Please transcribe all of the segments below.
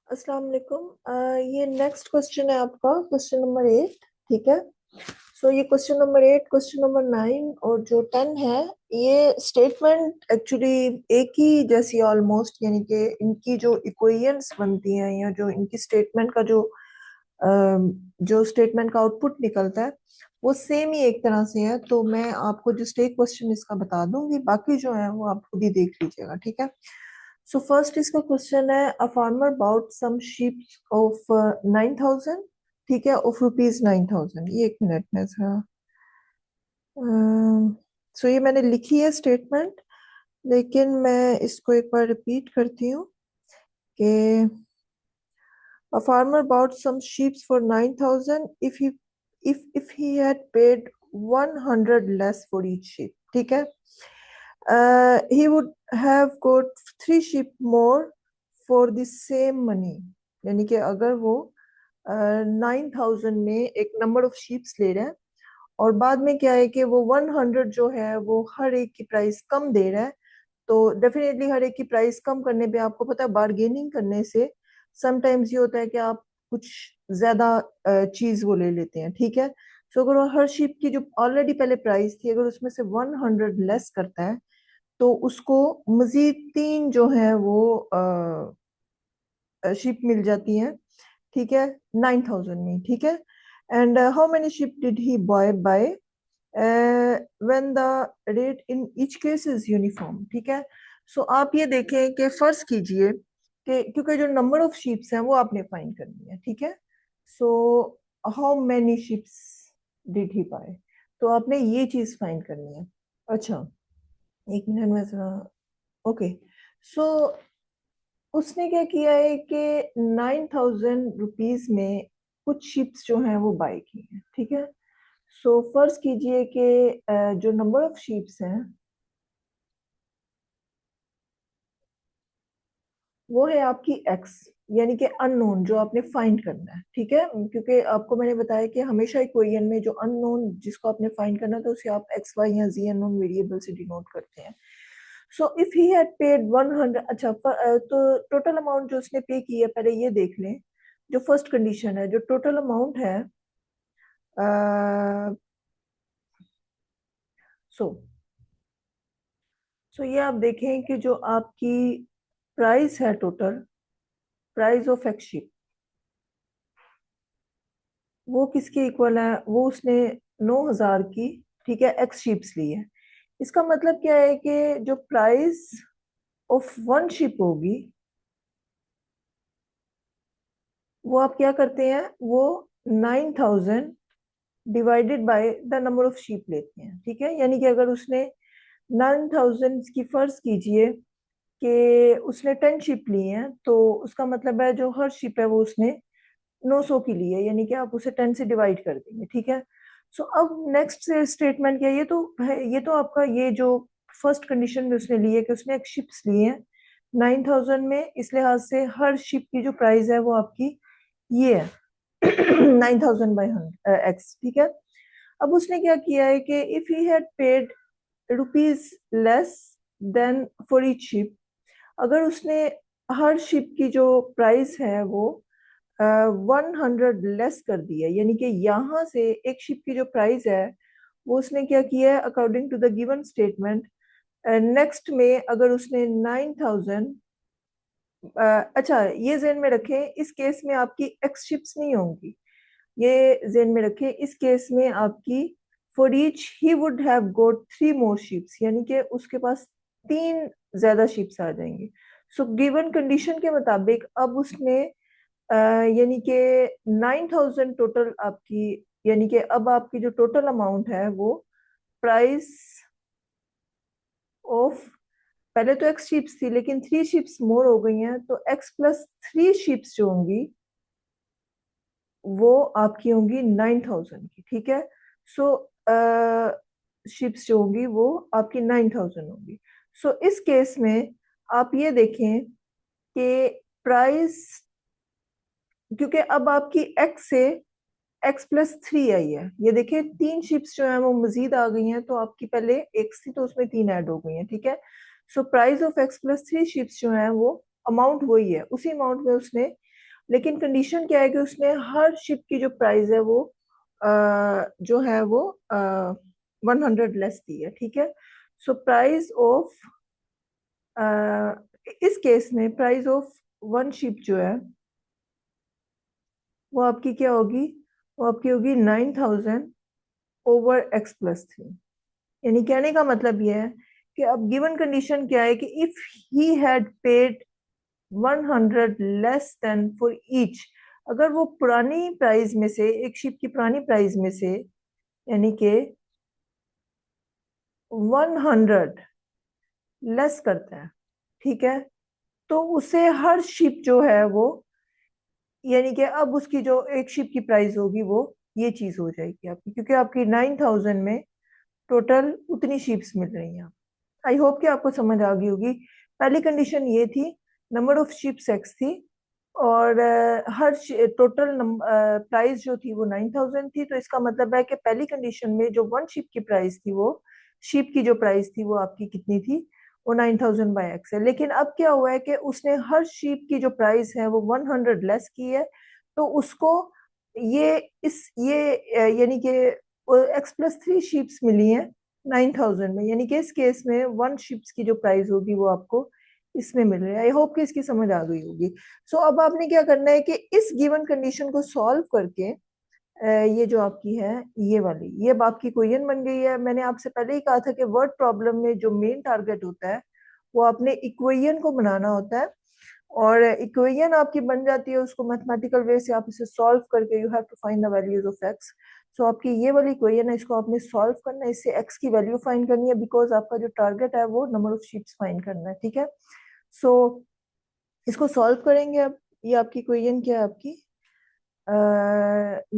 अस्सलाम वालेकुम। ये नेक्स्ट क्वेश्चन है आपका, क्वेश्चन नंबर 8। ठीक है। सो ये क्वेश्चन नंबर 8, क्वेश्चन नंबर 9 और जो 10 है, ये स्टेटमेंट एक्चुअली एक ही जैसी ऑलमोस्ट, यानी कि इनकी जो इक्वेशंस बनती हैं या जो इनकी स्टेटमेंट का जो स्टेटमेंट का आउटपुट निकलता है वो सेम ही एक तरह से है। तो मैं आपको जस्ट एक क्वेश्चन इसका बता दूंगी, बाकी जो है वो आप खुद ही देख लीजिएगा। ठीक है। सो फर्स्ट इसका क्वेश्चन है, a farmer bought some sheep of 9,000। ठीक है, ऑफ रुपीज 9,000। ये एक मिनट में जरा, सो ये मैंने लिखी है स्टेटमेंट, लेकिन मैं इसको एक बार रिपीट करती हूँ कि a farmer bought some sheep for 9,000 if he had paid 100 less for each sheep. ठीक है। He would have got 3 sheep more for the same money। यानी कि अगर वो 9,000 में एक नंबर ऑफ शीप्स ले रहा है और बाद में क्या है कि वो 100 जो है वो हर एक की प्राइस कम दे रहा है, तो डेफिनेटली हर एक की प्राइस कम करने पे आपको पता है बार्गेनिंग करने से समटाइम्स ये होता है कि आप कुछ ज्यादा चीज वो ले लेते हैं। ठीक है। सो अगर वो हर शिप की जो ऑलरेडी पहले प्राइस थी, अगर उसमें से 100 लेस करता है तो उसको मजीद 3 जो है वो शिप मिल जाती हैं। ठीक है, 9,000 में। ठीक है। And how many ship did he by when the rate in each case is uniform. ठीक है। सो आप ये देखें कि फर्ज कीजिए कि क्योंकि जो नंबर ऑफ शीप्स हैं वो आपने फाइंड करनी है। ठीक है। So how many sheeps did he buy, तो आपने ये चीज फाइंड करनी है। अच्छा, एक मिनट में जरा। ओके। सो उसने क्या किया है कि 9,000 रुपीज में कुछ शिप्स जो हैं वो बाय की हैं। ठीक है। सो फर्ज कीजिए कि जो नंबर ऑफ शीप्स हैं वो है आपकी एक्स, यानी कि अननोन जो आपने फाइंड करना है। ठीक है, क्योंकि आपको मैंने बताया कि हमेशा इक्वेशन में जो अननोन जिसको आपने फाइंड करना था उसे आप एक्स वाई या जी अननोन वेरिएबल से डिनोट करते हैं। So if he had paid 100, अच्छा तो टोटल अमाउंट जो उसने पे की है पहले ये देख लें। जो फर्स्ट कंडीशन है, जो टोटल अमाउंट है, सो सो ये आप देखें कि जो आपकी प्राइस है, टोटल प्राइस ऑफ एक्सशिप, वो किसके इक्वल है? वो उसने 9,000 की, ठीक है, एक्स शिप्स ली है। इसका मतलब क्या है कि जो प्राइस ऑफ वन शिप होगी वो आप क्या करते हैं, वो 9,000 divided by the number of ship लेते हैं। ठीक है, यानी कि अगर उसने 9,000 की फर्ज कीजिए कि उसने 10 शिप ली हैं, तो उसका मतलब है जो हर शिप है वो उसने 900 की ली है, यानी कि आप उसे 10 से डिवाइड कर देंगे। ठीक है। सो अब नेक्स्ट स्टेटमेंट क्या है? ये तो आपका ये जो फर्स्ट कंडीशन में उसने ली है कि उसने एक शिप्स लिए हैं 9,000 में, इस लिहाज से हर शिप की जो प्राइस है वो आपकी ये है 9,000 बाई एक्स। ठीक है। अब उसने क्या किया है कि if he had paid rupees less than for each ship, अगर उसने हर शिप की जो प्राइस है वो 100 लेस कर दिया, यानी कि यहाँ से एक शिप की जो प्राइस है वो उसने क्या किया है according to the given statement. Next में अगर उसने 9,000, अच्छा ये जेन में रखें, इस केस में आपकी एक्स शिप्स नहीं होंगी। ये जेन में रखें, इस केस में आपकी for each he would have goat 3 more ships, यानी कि उसके पास 3 ज्यादा शिप्स आ जाएंगे। सो गिवन कंडीशन के मुताबिक अब उसने यानी कि 9,000 टोटल आपकी, यानी कि अब आपकी जो टोटल अमाउंट है वो प्राइस ऑफ, पहले तो एक्स शिप्स थी लेकिन 3 शिप्स मोर हो गई हैं, तो x+3 शिप्स जो होंगी वो आपकी होंगी 9,000 की। ठीक है। सो शिप्स जो होंगी वो आपकी 9,000 होंगी। सो इस केस में आप ये देखें कि प्राइस, क्योंकि अब आपकी एक्स से x+3 आई है, ये देखिए 3 शिप्स जो है वो मजीद आ गई हैं, तो आपकी पहले एक थी तो उसमें 3 ऐड हो गई हैं। ठीक है। So price of x+3 ships जो है वो अमाउंट वही है, उसी अमाउंट में उसने लेकिन कंडीशन क्या है कि उसने हर शिप की जो प्राइस है वो जो है वो 100 लेस दी है, ठीक है। सो प्राइस ऑफ इस केस में प्राइस ऑफ वन शिप जो है वो आपकी क्या होगी, वो आपकी होगी 9000 ओवर एक्स प्लस 3। यानी कहने का मतलब ये है कि अब गिवन कंडीशन क्या है कि if he had paid 100 less than for each, अगर वो पुरानी प्राइस में से, एक शिप की पुरानी प्राइस में से, यानी कि 100 लेस करता है, ठीक है, तो उसे हर शिप जो है वो, यानी कि अब उसकी जो एक शिप की प्राइस होगी वो ये चीज हो जाएगी आपकी, क्योंकि आपकी 9000 में टोटल उतनी शिप्स मिल रही हैं। आई होप कि आपको समझ आ गई होगी। पहली कंडीशन ये थी, नंबर ऑफ शिप्स एक्स थी, और हर टोटल प्राइस जो थी वो 9000 थी। तो इसका मतलब है कि पहली कंडीशन में जो वन शिप की प्राइस थी, वो शिप की जो प्राइस थी वो आपकी कितनी थी, वो 9000 बाई एक्स है। लेकिन अब क्या हुआ है कि उसने हर शिप की जो प्राइस है वो 100 लेस की है, तो उसको ये यानी कि एक्स प्लस 3 शिप्स मिली हैं 9000 में, यानी कि इस केस में वन शिप्स की जो प्राइस होगी वो आपको इसमें मिल रही है। आई होप कि इसकी समझ आ गई होगी। सो अब आपने क्या करना है कि इस गिवन कंडीशन को सॉल्व करके ये जो आपकी है, ये वाली, ये अब आपकी क्वेश्चन बन गई है। मैंने आपसे पहले ही कहा था कि वर्ड प्रॉब्लम में जो मेन टारगेट होता है वो आपने इक्वेशन को बनाना होता है, और इक्वेशन आपकी बन जाती है, उसको मैथमेटिकल वे से आप इसे सॉल्व करके you have to find the values of X. So आपकी ये वाली इक्वेशन है, इसको आपने सॉल्व करना है, इससे एक्स की वैल्यू फाइंड करनी है, बिकॉज आपका जो टारगेट है वो नंबर ऑफ शीप्स फाइंड करना है, ठीक है। सो इसको सॉल्व करेंगे। अब ये आपकी इक्वेशन क्या है आपकी,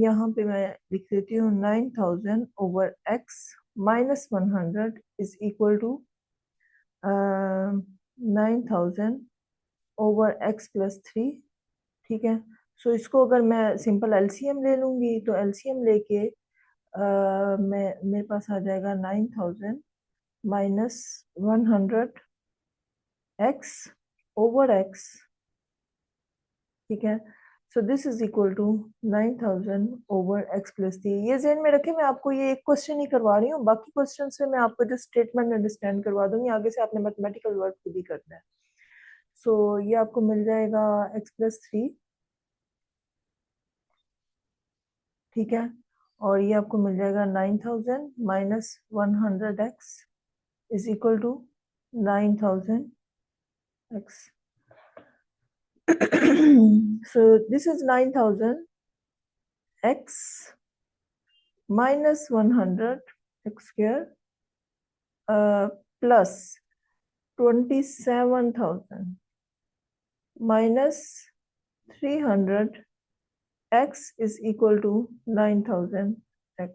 यहाँ पे मैं लिख देती हूँ 9000 over x minus 100 is equal to 9000 over x plus 3, ठीक है। सो इसको अगर मैं सिंपल एलसीएम ले लूंगी तो एलसीएम लेके मैं, मेरे पास आ जाएगा 9000 माइनस 100 एक्स ओवर एक्स, ठीक है। So this is equal to 9000 over x plus 3। ये ध्यान में रखें, मैं आपको ये एक क्वेश्चन ही करवा रही हूँ, बाकी क्वेश्चन से मैं आपको जो स्टेटमेंट अंडरस्टैंड करवा दूंगी, आगे से आपने मैथमेटिकल वर्क खुद ही करना है। सो ये आपको मिल जाएगा एक्स प्लस 3, ठीक है, और ये आपको मिल जाएगा 9000 minus 100 x is equal to 9000 x. So this is 9000 x minus 100 x square plus 27,000 minus 300 x is equal to 9000 x,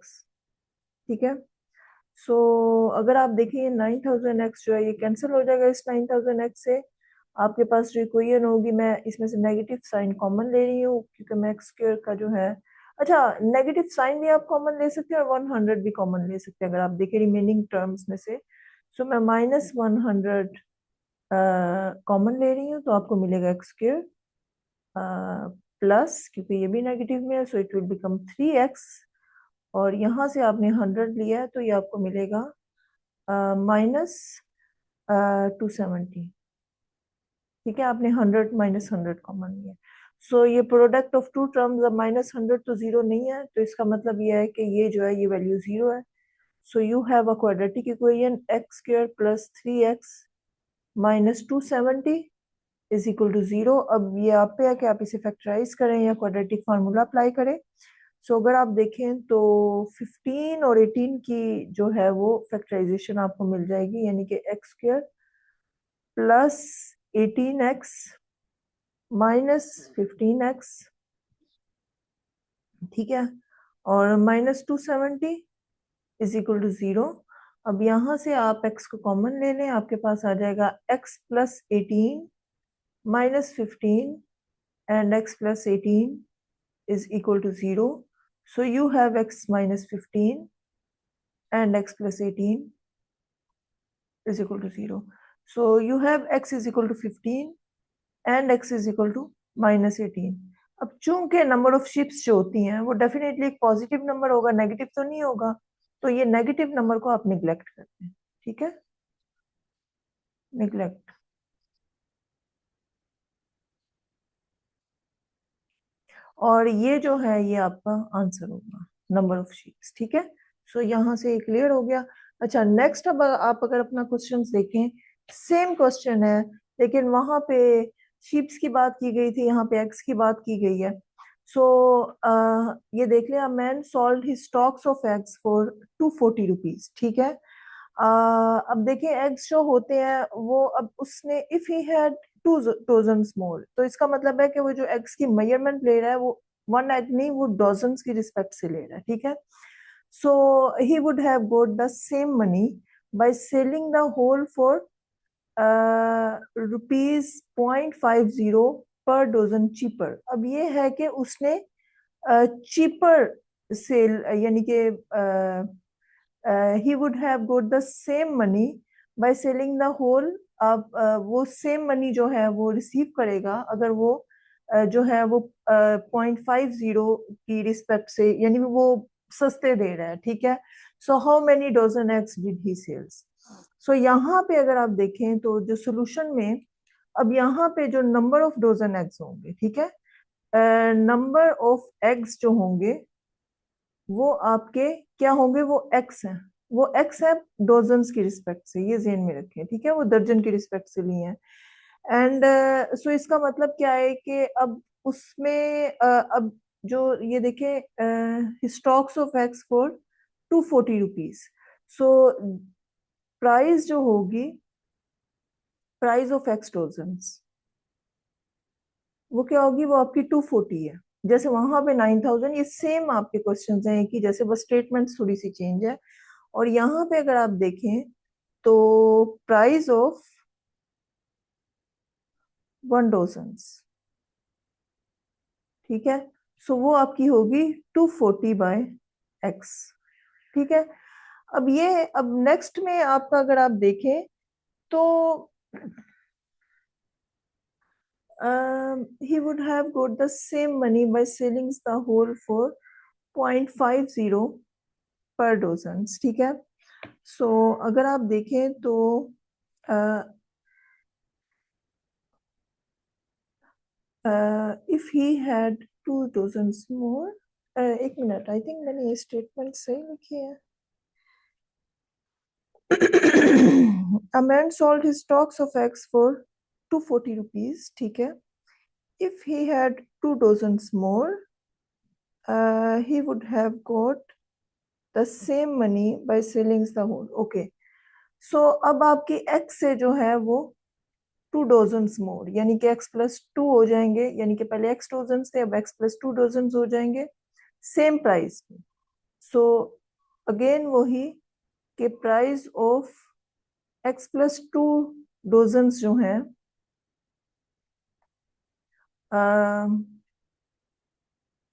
ठीक है। सो अगर आप देखिए 9000 एक्स जो है ये कैंसिल हो जाएगा इस 9000 एक्स से। आपके पास जो इक्वेशन होगी, मैं इसमें से नेगेटिव साइन कॉमन ले रही हूँ क्योंकि मैं एक्स स्क्वायर का जो है, अच्छा नेगेटिव साइन भी आप कॉमन ले सकते हैं और 100 भी कॉमन ले सकते हैं अगर आप देखें रिमेनिंग टर्म्स में से। सो मैं माइनस 100 कॉमन ले रही हूँ, तो आपको मिलेगा एक्स स्क्वायर प्लस, क्योंकि ये भी नेगेटिव में है, so it will become 3x, और यहाँ से आपने 100 लिया है तो ये आपको मिलेगा माइनस 270, ठीक है। आपने 100 माइनस 100 कॉमन लिया। सो ये प्रोडक्ट ऑफ टू टर्म्स, अब माइनस 100 तो जीरो नहीं है, तो इसका मतलब ये है कि ये जो है ये वैल्यू जीरो है। So you have a quadratic equation x square plus 3x minus 270 is equal to zero. अब ये आप पे है कि आप इसे फैक्टराइज करें या क्वाड्रेटिक फार्मूला अप्लाई करें। सो अगर आप देखें तो 15 और 18 की जो है वो फैक्टराइजेशन आपको मिल जाएगी, यानी कि x square plus 18x minus 15x, ठीक है, और minus 270 is equal to zero. अब यहाँ से आप x को कॉमन ले लें, आपके पास आ जाएगा x plus 18 minus 15 and x plus 18 is equal to 0. So you have x minus 15 and x plus 18 is equal to 0. So you have x is equal to 15 and x is equal to minus 18. अब चूंकि number of ships जो होती हैं वो definitely एक positive number होगा, negative तो नहीं होगा, तो ये नेगेटिव नंबर को आप निग्लेक्ट करते हैं, ठीक है, निग्लेक्ट। और ये जो है ये आपका आंसर होगा, नंबर ऑफ शीप्स, ठीक है। सो यहाँ से क्लियर हो गया। अच्छा नेक्स्ट, अब आप अगर अपना क्वेश्चंस देखें, सेम क्वेश्चन है लेकिन वहां पे शीप्स की बात की गई थी, यहाँ पे एग्स की बात की गई है। सो ये देख लिया, man sold he stocks of eggs for 240 rupees, ठीक है। अब देखिए एग्स जो होते हैं वो, अब उसने इफ ही हैड 2 डजन्स मोर, तो इसका मतलब है कि वो जो एग्स की मेजरमेंट ले रहा है वो 1 एग नहीं, वो डजन्स की रिस्पेक्ट से ले रहा है, ठीक है। So he would have got the same money by selling the whole for rupees 0.50 per dozen cheaper. अब ये है कि उसने चीपर सेल, यानी कि he would have got the same money by selling the whole। अब वो सेम मनी जो है वो रिसीव करेगा अगर वो जो है वो 0.50 की रिस्पेक्ट से, यानी वो सस्ते दे रहा है, ठीक है। So how many dozen eggs did he sells. So यहाँ पे अगर आप देखें तो जो सोल्यूशन में, अब यहाँ पे जो नंबर ऑफ डजन एग्स होंगे, ठीक है, नंबर ऑफ एग्स जो होंगे वो आपके क्या होंगे, वो एक्स है, वो एक्स है डोजन्स की रिस्पेक्ट से, ये ज़हन में रखें, ठीक है, वो दर्जन की रिस्पेक्ट से लिए हैं। एंड सो इसका मतलब क्या है कि अब उसमें अब जो ये देखें, stocks of x for 240 rupees. So price जो होगी, प्राइस ऑफ एक्स डोजन्स, वो क्या होगी, वो आपकी 240 है। जैसे वहां पे 9,000, ये सेम आपके क्वेश्चन हैं कि जैसे बस स्टेटमेंट थोड़ी सी चेंज है। और यहाँ पे अगर आप देखें तो प्राइस ऑफ 1 डोजन्स, ठीक है, सो वो आपकी होगी 240/x, ठीक है। अब ये, अब नेक्स्ट में आपका अगर आप देखें तो he would have got the same money by selling the whole for 0.50 पर डोजन, ठीक है। सो अगर आप देखें तो इफ ही हैड 2 डजन्स मोर, एक मिनट, आई थिंक मैंने ये स्टेटमेंट सही लिखी है। A man sold his stocks of eggs for 240 rupees, ठीक है। If he had 2 dozens more, he would have got the same money by selling the whole, okay। सो अब आपकी x से जो है वो 2 डजन्स मोर, यानी कि x+2 हो जाएंगे, यानी कि पहले x डजन्स थे, अब x+2 डजन्स हो जाएंगे सेम प्राइस पे। सो अगेन वही कि प्राइस ऑफ x+2 डजन्स जो है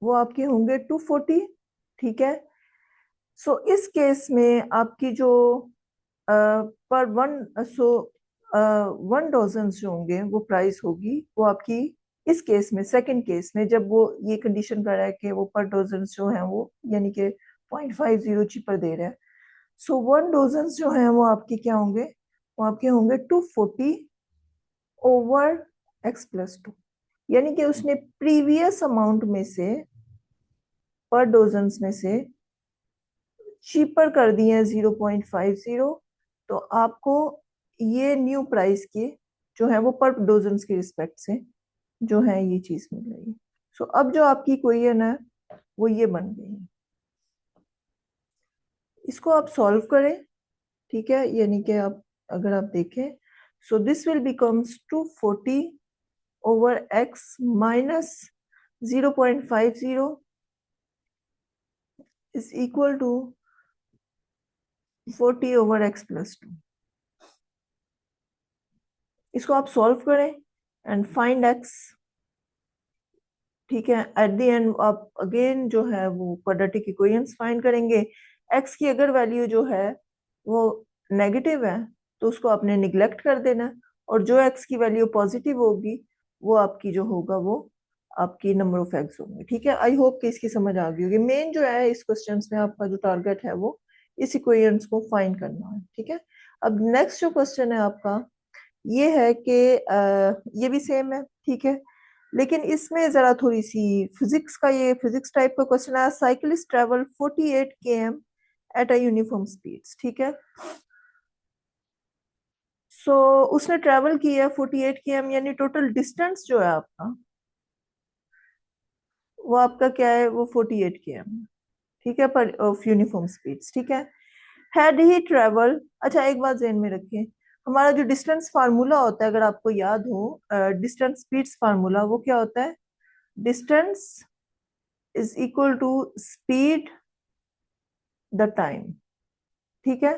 वो आपके होंगे 240, ठीक है। सो इस केस में आपकी जो पर वन, सो 1 डजन जो होंगे वो प्राइस होगी, वो आपकी इस केस में, सेकंड केस में, जब वो ये कंडीशन कर रहा है कि वो पर डजन जो है वो, यानी कि 0.50 चीपर दे रहा है। सो 1 डजन जो है वो आपके क्या होंगे, वो आपके होंगे 240/x+2, यानी कि उसने प्रीवियस अमाउंट में से, पर डजन में से चीपर कर दिए हैं 0.50, तो आपको ये न्यू प्राइस के जो है वो पर डोजन की रिस्पेक्ट से जो है ये चीज मिल रही है। सो अब जो आपकी क्वेश्चन है वो ये बन गई है, इसको आप सॉल्व करें, ठीक है, यानी कि आप अगर आप देखें, so this will becomes 240/x minus 0.50 is equal to 40/x+2। इसको आप सॉल्व करें एंड फाइंड x, ठीक है। एट द एंड आप अगेन जो है वो क्वाड्रेटिक इक्वेशंस फाइंड करेंगे। x की अगर वैल्यू जो है वो नेगेटिव है तो उसको आपने निग्लेक्ट कर देना, और जो x की वैल्यू पॉजिटिव होगी वो आपकी जो होगा वो आपकी नंबर ऑफ एग्स होंगे। ठीक है, आई होप कि इसकी समझ आ गई होगी। मेन जो है इस क्वेश्चन में आपका जो टारगेट है वो इस इक्वेशंस को फाइंड करना है। ठीक है, अब नेक्स्ट जो क्वेश्चन है आपका ये है कि ये भी सेम है। ठीक है, लेकिन इसमें जरा थोड़ी सी फिजिक्स का, ये फिजिक्स टाइप का क्वेश्चन है। Cyclist travel 48 km at a uniform speeds. ठीक है, सो उसने ट्रेवल किया 48 km, यानी टोटल डिस्टेंस जो है आपका वो आपका क्या है, वो 48 km। ठीक है, पर ऑफ यूनिफॉर्म स्पीड्स। ठीक है, हैड ही ट्रेवल, अच्छा एक बात ध्यान में रखें, हमारा जो डिस्टेंस फार्मूला होता है, अगर आपको याद हो, डिस्टेंस स्पीड्स फार्मूला, वो क्या होता है, distance is equal to speed the time. ठीक है,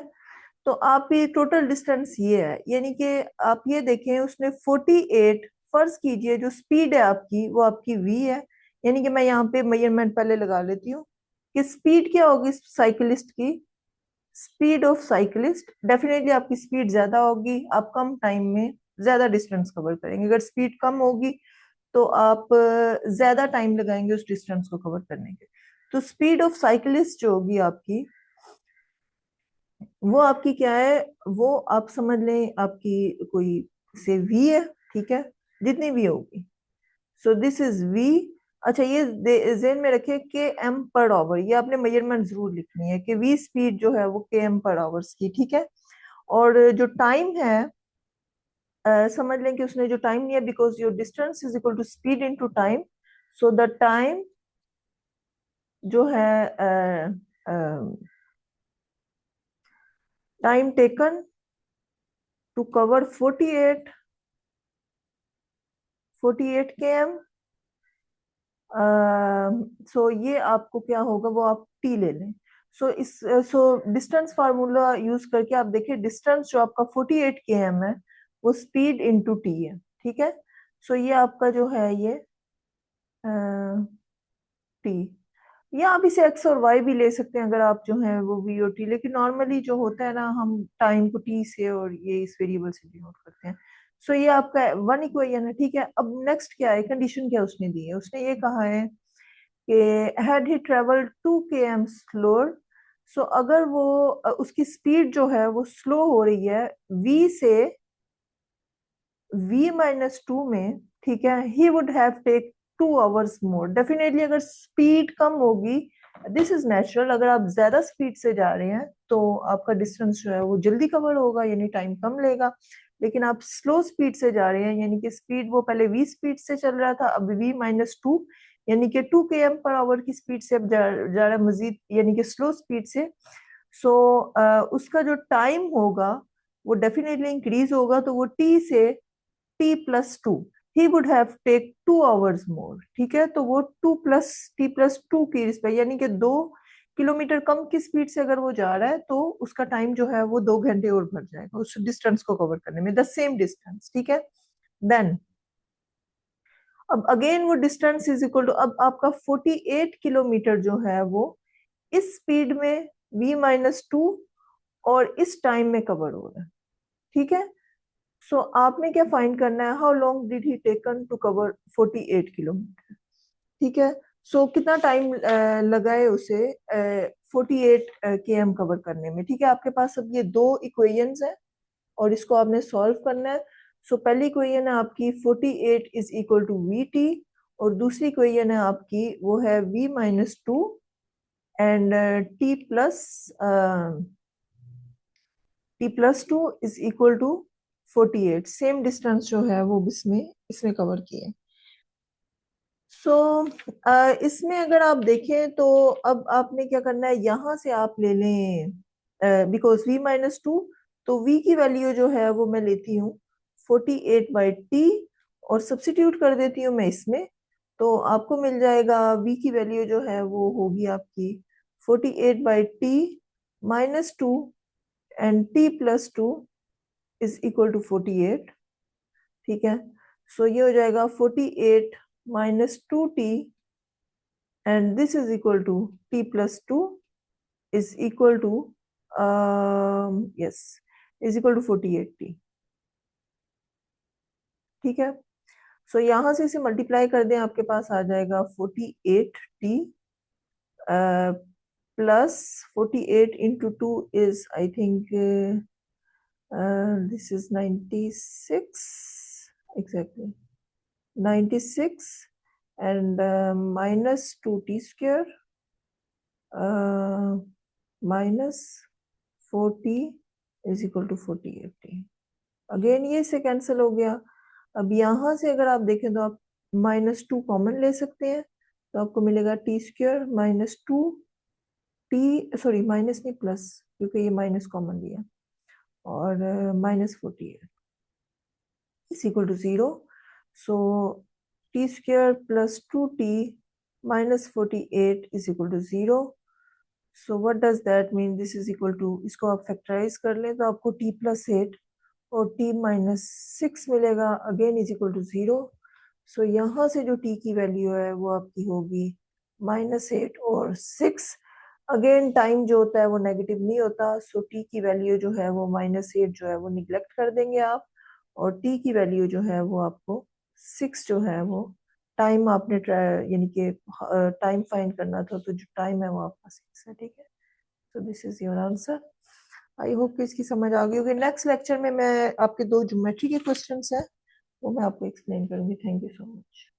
तो आप ये टोटल डिस्टेंस ये है, यानी कि आप ये देखें उसने 48, फर्ज कीजिए जो स्पीड है आपकी वो आपकी v है, यानी कि मैं यहाँ पे मेजरमेंट पहले लगा लेती हूँ कि स्पीड क्या होगी साइकिलिस्ट की, स्पीड ऑफ साइकिलिस्ट, डेफिनेटली आपकी स्पीड ज्यादा होगी, आप कम टाइम में ज्यादा डिस्टेंस कवर करेंगे। अगर स्पीड कम होगी तो आप ज्यादा टाइम लगाएंगे उस डिस्टेंस को कवर करने के। तो स्पीड ऑफ साइकिलिस्ट जो होगी आपकी, वो आपकी क्या है, वो आप समझ लें आपकी कोई से वी है। ठीक है, जितनी भी होगी, सो दिस इज वी। अच्छा ये जेन में रखिए के एम पर आवर, ये आपने मेजरमेंट जरूर लिखनी है कि वी स्पीड जो है वो के एम पर आवर्स की। ठीक है, और जो टाइम है, समझ लें कि उसने जो टाइम लिया, because your distance is equal to speed into time, so the time जो है, time taken to cover 48 km। सो ये आपको क्या होगा, वो आप टी ले लें। सो डिस्टेंस फार्मूला यूज करके आप देखिए, डिस्टेंस जो आपका 48 km है वो स्पीड इंटू टी है। ठीक है, सो ये आपका जो है ये टी, या आप इसे एक्स और वाई भी ले सकते हैं अगर आप जो है वो वी और टी, लेकिन नॉर्मली जो होता है ना, हम टाइम को टी से और ये इस वेरिएबल से डिनोट करते हैं। सो ये आपका वन इक्वेशन है। ठीक है, अब नेक्स्ट क्या है, कंडीशन क्या उसने दी है, उसने ये कहा है कि had he travel 2 km slower, so अगर वो उसकी स्पीड जो है वो स्लो हो रही है v से v-2 में, ठीक है, he would have take 2 hours more. Definitely अगर स्पीड कम होगी, दिस इज नेचुरल, अगर आप ज्यादा स्पीड से जा रहे हैं तो आपका डिस्टेंस जो है वो जल्दी कवर होगा, यानी टाइम कम लेगा। लेकिन आप स्लो स्पीड से जा रहे हैं, यानी कि स्पीड वो पहले v स्पीड से चल रहा था, अब v-2, यानी कि 2 km पर आवर की स्पीड से अब जा रहा है मजीद, यानी कि स्लो स्पीड से। सो उसका जो टाइम होगा वो डेफिनेटली इंक्रीज होगा, तो वो t से t+2, he would have take 2 hours more. ठीक है, तो वो 2 + t+2 की रिस्पेक्ट, यानी कि 2 किलोमीटर कम की स्पीड से अगर वो जा रहा है तो उसका टाइम जो है वो 2 घंटे और बढ़ जाएगा उस डिस्टेंस को कवर करने में, द सेम डिस्टेंस। ठीक है, देन अब अगेन वो डिस्टेंस इज इक्वल टू, अब आपका 48 किलोमीटर जो है वो इस स्पीड में v-2 और इस टाइम में कवर हो रहा है। ठीक है, सो आपने क्या फाइंड करना है, how long did he taken to cover 48 kilometre. ठीक है, सो कितना टाइम लगाए उसे 48 km कवर करने में। ठीक है, आपके पास अब ये दो इक्वेशंस हैं और इसको आपने सॉल्व करना है। सो पहली इक्वेशन है आपकी 48 is equal to v t, और दूसरी इक्वेशन है आपकी वो है v-2 and t+2 is equal to 48, same distance जो है वो इसमें इसमें कवर किया है। सो इसमें अगर आप देखें तो अब आपने क्या करना है, यहां से आप ले लें, बिकॉज v-2, तो v की वैल्यू जो है वो मैं लेती हूँ 48/t और सब्सिट्यूट कर देती हूँ मैं इसमें, तो आपको मिल जाएगा v की वैल्यू जो है वो होगी आपकी 48/t-2 and t+2 is equal to 48। ठीक है, सो ये हो जाएगा 48-2t and this is equal to t+2 is equal to is equal to 48t। ठीक है, सो यहाँ से इसे मल्टीप्लाई कर दें, आपके पास आ जाएगा 48t plus 48 into 2 is I think this is 96 exactly 96 and minus 2t square minus 4t is equal to 48t। Again ये से कैंसिल हो गया। अब यहाँ से अगर आप देखें तो आप -2 कॉमन ले सकते हैं, तो आपको मिलेगा T square minus two T, sorry minus नहीं प्लस, क्योंकि ये माइनस कॉमन लिया, और -48 is equal to 0. So t square plus 2t minus 48 is equal to 0. So what does that mean? This is equal to, इसको आप factorise कर लें तो आपको t plus 8 और t minus 6 मिलेगा, अगेन इज इक्वल टू 0। सो यहाँ से जो t की वैल्यू है वो आपकी होगी -8 और 6। अगेन टाइम जो होता है वो नेगेटिव नहीं होता, सो t की वैल्यू जो है वो -8 जो है वो निगलेक्ट कर देंगे आप, और t की वैल्यू जो है वो आपको 6 जो है वो टाइम आपने यानी कि टाइम फाइंड करना था, तो जो टाइम है वो आपका 6 है, ठीक है। तो this is your answer. I hope कि इसकी समझ आ गई होगी। नेक्स्ट लेक्चर में मैं आपके 2 ज्योमेट्री के क्वेश्चंस हैं वो मैं आपको एक्सप्लेन करूंगी। Thank you so much.